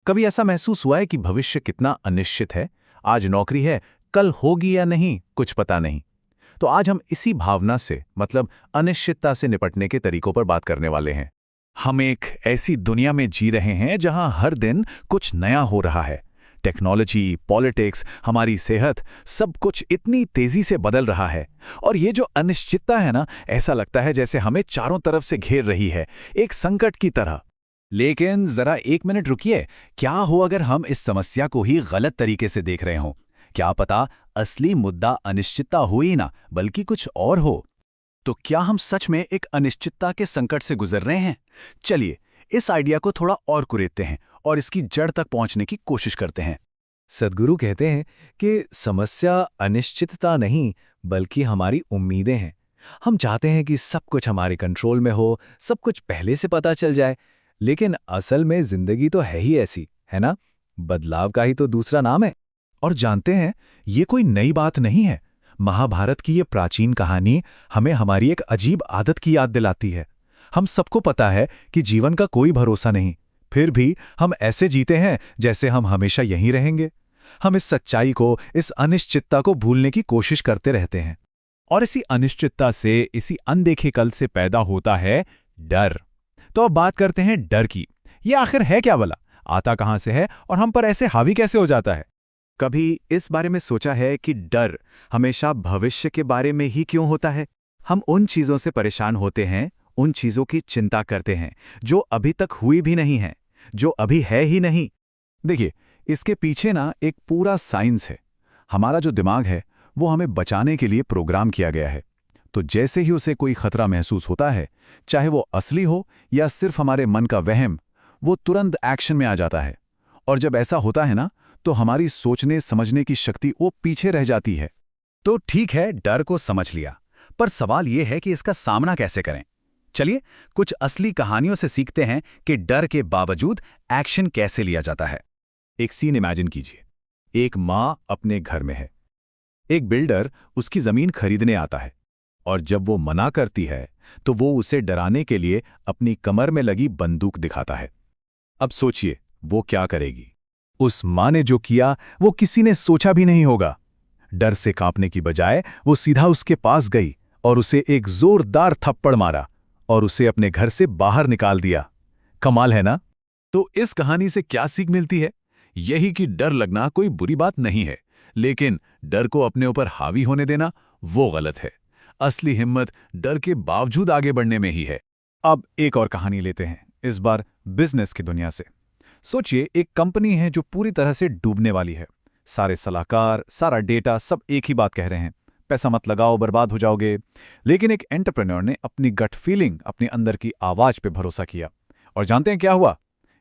कभी ऐसा महसूस हुआ है कि भविष्य कितना अनिश्चित है? आज नौकरी है, कल होगी या नहीं, कुछ पता नहीं। तो आज हम इसी भावना से, मतलब अनिश्चितता से निपटने के तरीकों पर बात करने वाले हैं। हम एक ऐसी दुनिया में जी रहे हैं जहां हर दिन कुछ नया हो रहा है। टेक्नोलॉजी, पॉलिटिक्स, हमारी सेहत, सब कुछ इतनी तेजी से बदल रहा है। और ये जो अनिश्चितता है ना, ऐसा लगता है जैसे हमें चारों तरफ से घेर रही है, एक संकट की तरह। लेकिन जरा एक मिनट रुकिए, क्या हो अगर हम इस समस्या को ही गलत तरीके से देख रहे हों? क्या पता असली मुद्दा अनिश्चितता हो ही ना, बल्कि कुछ और हो। तो क्या हम सच में एक अनिश्चितता के संकट से गुजर रहे हैं? चलिए इस आइडिया को थोड़ा और कुरेदते हैं और इसकी जड़ तक पहुंचने की कोशिश करते हैं। सद्गुरु कहते हैं कि समस्या अनिश्चितता नहीं, बल्कि हमारी उम्मीदें हैं। हम चाहते हैं कि सब कुछ हमारे कंट्रोल में हो, सब कुछ पहले से पता चल जाए। लेकिन असल में जिंदगी तो है ही ऐसी, है ना? बदलाव का ही तो दूसरा नाम है। और जानते हैं, ये कोई नई बात नहीं है। महाभारत की ये प्राचीन कहानी हमें हमारी एक अजीब आदत की याद दिलाती है। हम सबको पता है कि जीवन का कोई भरोसा नहीं, फिर भी हम ऐसे जीते हैं जैसे हम हमेशा यहीं रहेंगे। हम इस सच्चाई को, इस अनिश्चितता को भूलने की कोशिश करते रहते हैं। और इसी अनिश्चितता से, इसी अनदेखे कल से पैदा होता है डर। तो अब बात करते हैं डर की। ये आखिर है क्या भला? आता कहां से है और हम पर ऐसे हावी कैसे हो जाता है? कभी इस बारे में सोचा है कि डर हमेशा भविष्य के बारे में ही क्यों होता है? हम उन चीजों से परेशान होते हैं, उन चीजों की चिंता करते हैं जो अभी तक हुई भी नहीं है, जो अभी है ही नहीं। देखिए, इसके पीछे ना एक पूरा साइंस है। हमारा जो दिमाग है वो हमें बचाने के लिए प्रोग्राम किया गया है। तो जैसे ही उसे कोई खतरा महसूस होता है, चाहे वो असली हो या सिर्फ हमारे मन का वहम, वो तुरंत एक्शन में आ जाता है। और जब ऐसा होता है ना, तो हमारी सोचने समझने की शक्ति वो पीछे रह जाती है। तो ठीक है, डर को समझ लिया, पर सवाल ये है कि इसका सामना कैसे करें। चलिए कुछ असली कहानियों से सीखते हैं कि डर के बावजूद एक्शन कैसे लिया जाता है। एक सीन इमेजिन कीजिए। एक माँ अपने घर में है। एक बिल्डर उसकी जमीन खरीदने आता है, और जब वो मना करती है तो वो उसे डराने के लिए अपनी कमर में लगी बंदूक दिखाता है। अब सोचिए वो क्या करेगी। उस माँ ने जो किया वो किसी ने सोचा भी नहीं होगा। डर से कांपने की बजाय वो सीधा उसके पास गई और उसे एक जोरदार थप्पड़ मारा और उसे अपने घर से बाहर निकाल दिया। कमाल है ना? तो इस कहानी से क्या सीख मिलती है? यही कि डर लगना कोई बुरी बात नहीं है, लेकिन डर को अपने ऊपर हावी होने देना वो गलत है। असली हिम्मत डर के बावजूद आगे बढ़ने में ही है। अब एक और कहानी लेते हैं, इस बार बिजनेस की दुनिया से। सोचिए एक कंपनी है जो पूरी तरह से डूबने वाली है। सारे सलाहकार, सारा डेटा, सब एक ही बात कह रहे हैं, पैसा मत लगाओ, बर्बाद हो जाओगे। लेकिन एक एंटरप्रेन्योर ने अपनी गट फीलिंग, अपने अंदर की आवाज पे भरोसा किया। और जानते हैं क्या हुआ?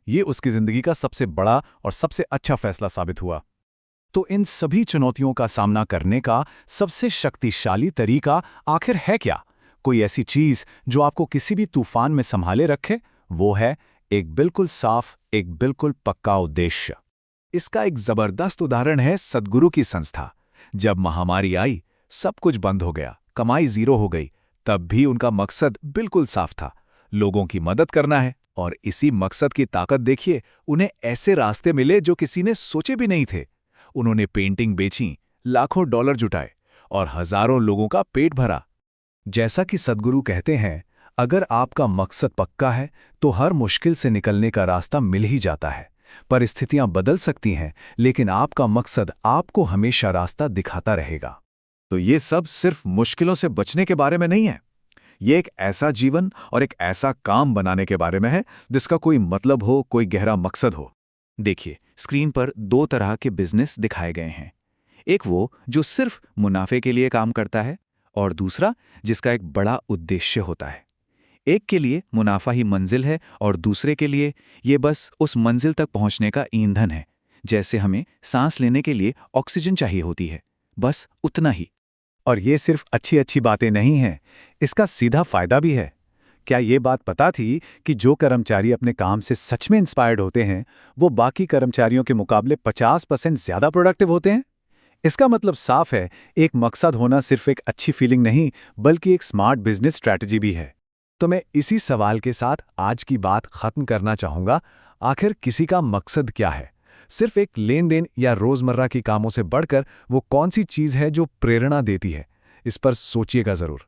ये उसकी जिंदगी का सबसे बड़ा और सबसे अच्छा फैसला साबित हुआ। तो इन सभी चुनौतियों का सामना करने का सबसे शक्तिशाली तरीका आखिर है क्या? कोई ऐसी चीज जो आपको किसी भी तूफान में संभाले रखे? वो है एक बिल्कुल साफ, एक बिल्कुल पक्का उद्देश्य। इसका एक जबरदस्त उदाहरण है सद्गुरु की संस्था। जब महामारी आई, सब कुछ बंद हो गया, कमाई जीरो हो गई, तब भी उनका मकसद बिल्कुल साफ था, लोगों की मदद करना है। और इसी मकसद की ताकत देखिए, उन्हें ऐसे रास्ते मिले जो किसी ने सोचे भी नहीं थे। उन्होंने पेंटिंग बेची, लाखों डॉलर जुटाए और हजारों लोगों का पेट भरा। जैसा कि सद्गुरु कहते हैं, अगर आपका मकसद पक्का है तो हर मुश्किल से निकलने का रास्ता मिल ही जाता है। परिस्थितियां बदल सकती हैं, लेकिन आपका मकसद आपको हमेशा रास्ता दिखाता रहेगा। तो ये सब सिर्फ मुश्किलों से बचने के बारे में नहीं है। ये एक ऐसा जीवन और एक ऐसा काम बनाने के बारे में है जिसका कोई मतलब हो, कोई गहरा मकसद हो। देखिए, स्क्रीन पर दो तरह के बिजनेस दिखाए गए हैं। एक वो जो सिर्फ मुनाफे के लिए काम करता है, और दूसरा जिसका एक बड़ा उद्देश्य होता है। एक के लिए मुनाफा ही मंजिल है और दूसरे के लिए ये बस उस मंजिल तक पहुंचने का ईंधन है। जैसे हमें सांस लेने के लिए ऑक्सीजन चाहिए होती है, बस उतना ही। और ये सिर्फ अच्छी अच्छी बातें नहीं हैं, इसका सीधा फायदा भी है। क्या ये बात पता थी कि जो कर्मचारी अपने काम से सच में इंस्पायर्ड होते हैं, वो बाकी कर्मचारियों के मुकाबले 50% ज्यादा प्रोडक्टिव होते हैं? इसका मतलब साफ है, एक मकसद होना सिर्फ एक अच्छी फीलिंग नहीं, बल्कि एक स्मार्ट बिजनेस स्ट्रैटेजी भी है। तो मैं इसी सवाल के साथ आज की बात खत्म करना चाहूंगा। आखिर किसी का मकसद क्या है? सिर्फ एक लेन देन या रोजमर्रा की कामों से बढ़कर वो कौन सी चीज है जो प्रेरणा देती है? इस पर सोचिएगा जरूर।